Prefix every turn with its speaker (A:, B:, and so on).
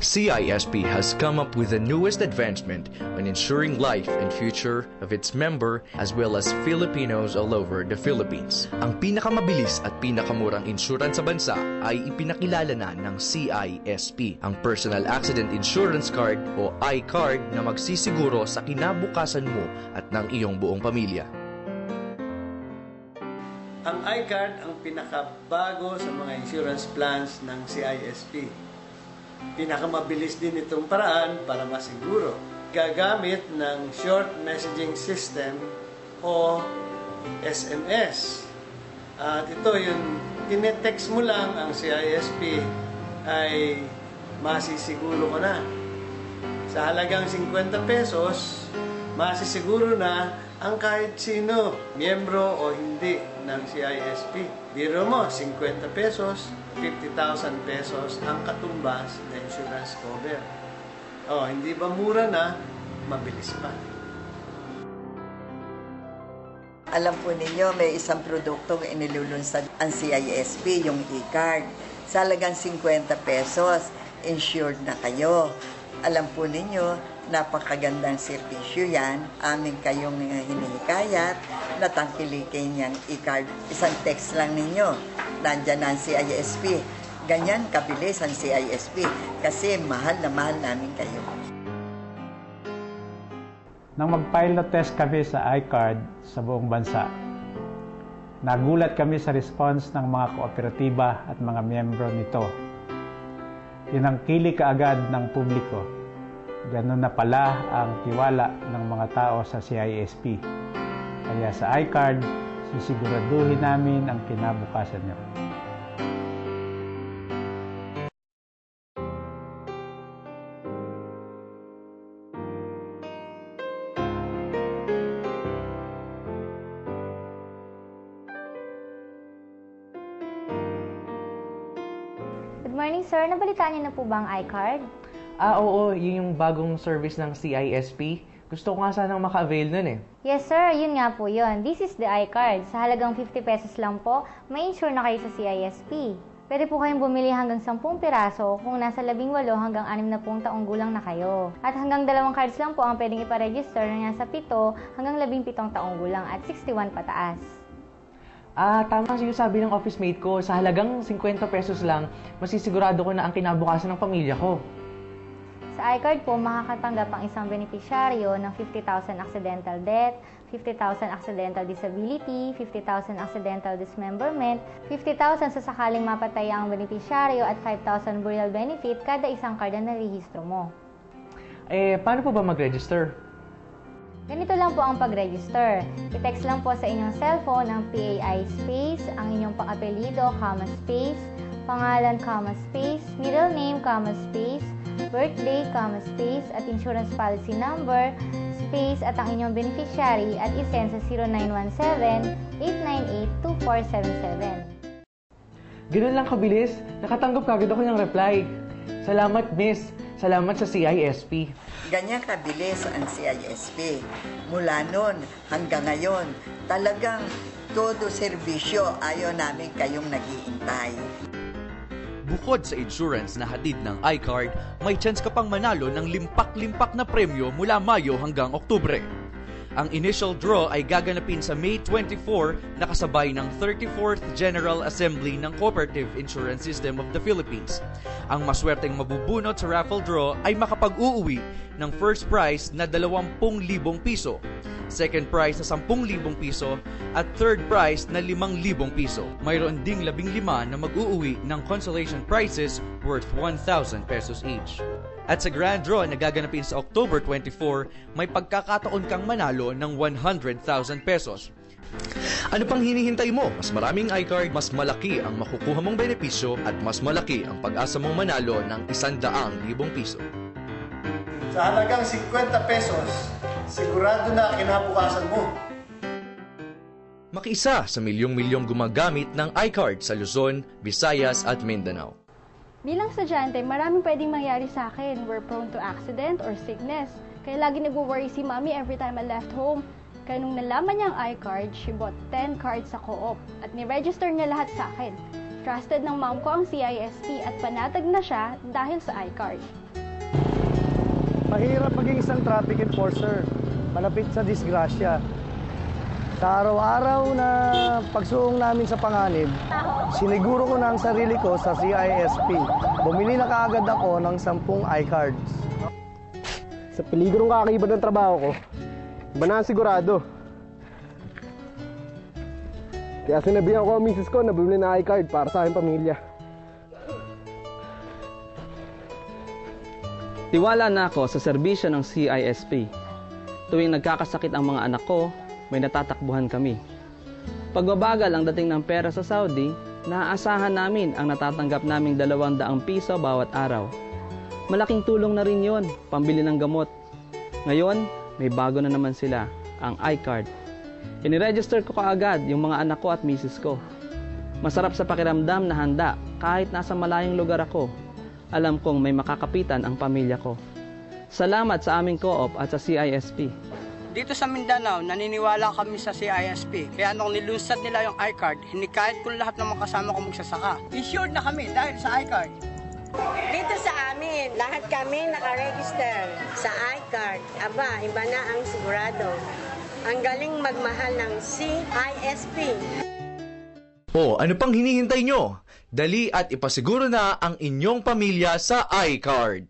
A: CISP has come up with the newest advancement on ensuring life and future of its member as well as Filipinos all over the Philippines. Ang pinakamabilis at pinakamurang insurance sa bansa ay ipinakilala na ng CISP, ang Personal Accident Insurance Card o I-Card na magsisiguro sa kinabukasan mo at ng iyong buong pamilya.
B: Ang I-Card ang pinakabago sa mga insurance plans ng CISP. Pinakamabilis din itong paraan para masiguro. Gagamit ng Short Messaging System o SMS. At ito yung tinetext mo lang ang CISP ay masisiguro ko na. Sa halagang 50 pesos, masisiguro na ang kahit sino, miyembro o hindi ng CISP. Biro mo, 50 pesos, 50,000 pesos ang katumbas na insurance cover. Hindi ba mura na? Mabilis pa.
C: Alam po ninyo, may isang produktong inilulunsad ang CISP, yung e-card. Sa halagang 50 pesos, insured na kayo. Alam po ninyo, napakagandang serbisyo yan. Amin kayong hinihikayat na tangkilikin niyang e-card. Isang text lang ninyo. Nandyan ang CISP. Ganyan kabilis ang CISP kasi mahal na mahal namin kayo.
D: Nang mag-pilot test kami sa I-Card sa buong bansa, nagulat kami sa response ng mga kooperatiba at mga miyembro nito. Tinangkili kaagad ng publiko. Ganun na pala ang tiwala ng mga tao sa CISP. Kaya sa I-Card, sisiguraduhin namin ang kinabukasan niyo.
E: Good morning, sir. Nabalitaan niyo na po ba ang I-Card?
F: Oo. Yun yung bagong service ng CISP. Gusto ko nga sanang maka-avail nun eh.
E: Yes, sir. Yun nga po yun. This is the I-Card. Sa halagang 50 pesos lang po, may insure na kayo sa CISP. Pwede po kayong bumili hanggang 10 piraso kung nasa 18 hanggang 60 taong gulang na kayo. At hanggang 2 cards lang po ang pwedeng iparegister na nasa 7 hanggang 17 taong gulang at 61 pataas.
F: Tama yung sabi ng office mate ko. Sa halagang 50 pesos lang, masisigurado ko na ang kinabukasan ng pamilya ko.
E: Sa I-Card po, makakatanggap ang isang benepisyaryo ng 50,000 accidental death, 50,000 accidental disability, 50,000 accidental dismemberment, 50,000 sa sakaling mapatay ang benepisyaryo at 5,000 burial benefit kada isang card na narehistro mo.
F: Paano po ba mag-register?
E: Ganito lang po ang pag-register. I-text lang po sa inyong cellphone ang PAI space, ang inyong pang-apelido, comma space, pangalan, comma space, middle name, comma space, birthday, comma space, at insurance policy number, space, at ang inyong beneficiary at isend sa 0917-898-2477.
F: Ganun lang kabilis. Nakatanggap kagad ako ng reply. Salamat, miss. Salamat sa CISP.
C: Ganyan kabilis ang CISP. Mula noon hanggang ngayon, talagang todo serbisyo ayaw namin kayong naghihintay.
A: Bukod sa insurance na hatid ng I-Card, may chance ka pang manalo ng limpak-limpak na premyo mula Mayo hanggang Oktubre. Ang initial draw ay gaganapin sa May 24 na kasabay ng 34th General Assembly ng Cooperative Insurance System of the Philippines. Ang maswerteng mabubunot sa raffle draw ay makapag-uuwi ng first prize na 20,000 piso, second prize na 10,000 piso, at third prize na 5,000 piso. Mayroon ding 15 na mag-uuwi ng consolation prizes worth 1,000 pesos each. At sa grand draw na gaganapin sa October 24, may pagkakataon kang manalo ng 100,000 pesos. Ano pang hinihintay mo? Mas maraming I-Card, mas malaki ang makukuha mong benepisyo at mas malaki ang pag-asa mong manalo ng 100,000 piso.
B: Sa halagang 50 pesos, sigurado na kinabukasan mo.
A: Makiisa sa milyong-milyong gumagamit ng I-Card sa Luzon, Visayas at Mindanao.
G: Bilang estudyante, maraming pwedeng mangyari sa akin. We're prone to accident or sickness. Kaya lagi nag-worry si Mommy every time I left home. Kaya nung nalaman niya ang I-Card, she bought 10 cards sa Co-op at ni-register niya lahat sa akin. Trusted ng mom ko ang CISP at panatag na siya dahil sa iCard.
H: Mahirap maging isang traffic enforcer, malapit sa disgrasya. Sa araw-araw na pagsuong namin sa panganib, siniguro ko na ang sarili ko sa CISP. Bumili na kaagad ako ng 10 iCards.
I: Sa peligrong kakakiba ng trabaho ko, iba na ang sigurado. Kaya sinabihan ko ang misis ko na bumili na iCard para sa aking pamilya.
J: Tiwala na ako sa serbisyo ng CISP. Tuwing nagkakasakit ang mga anak ko, may natatakbuhan kami. Pagbabagal ang dating ng pera sa Saudi, naaasahan namin ang natatanggap naming 200 piso bawat araw. Malaking tulong na rin yon, pambili ng gamot. Ngayon, may bago na naman sila, ang iCard. Iniregister ko kaagad yung mga anak ko at misis ko. Masarap sa pakiramdam na handa kahit nasa malayong lugar ako. Alam kong may makakapitan ang pamilya ko. Salamat sa aming co-op at sa CISP.
K: Dito sa Mindanao, naniniwala kami sa CISP. Kaya nung nilunsad nila yung iCard, hinikayat ko lahat ng mga kasama ko magsasaka. Insured na kami dahil sa iCard.
L: Dito sa amin, lahat kami nakaregister sa iCard. Aba, iba na ang sigurado. Ang galing magmahal ng CISP.
A: O ano pang hinihintay nyo? Dali at ipasiguro na ang inyong pamilya sa iCard.